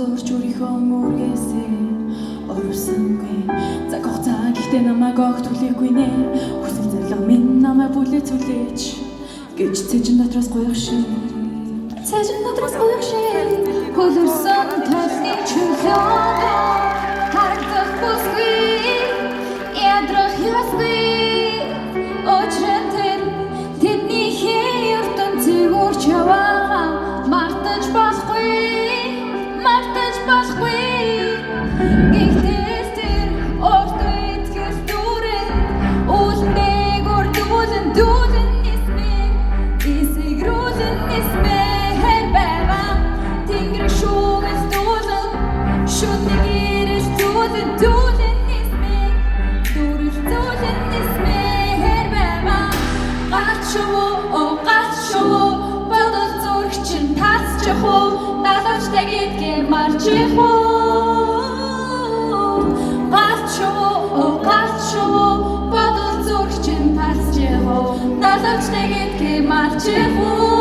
зурж өөрийнхөө мөргөөсөө орсонгүй цаг хугацаа гэхдээ намайг огт хүлээгүй нэ хүсэл зориг минь намайг бүлээ зүлээч гэж цэжин дотроос гоёх шиг хөлөрсөн толны чөлөө хардах бүсгүй ядрах ясгүй очрэн тэдний ертөнцийг урч яваа мартаж болохгүй гихтээс тэр ортой итгэл дүүрэн үүлэндээ гордуулан дүүлэн нисмээр эсэгрүүлэн нисмээр хэр байгаа тэнгэр шүүгэл дүүлэн шүтэг ирэл дүүлэн нисмээр дүүрэл дүүлэн нисмээр хэр байгаа гач шувуу бодол зүрх чин тасчих уу далавчтай гэдгээ марчих уу бодол зүрх чин тасчих уу далавчтай гэдгээ марчих уу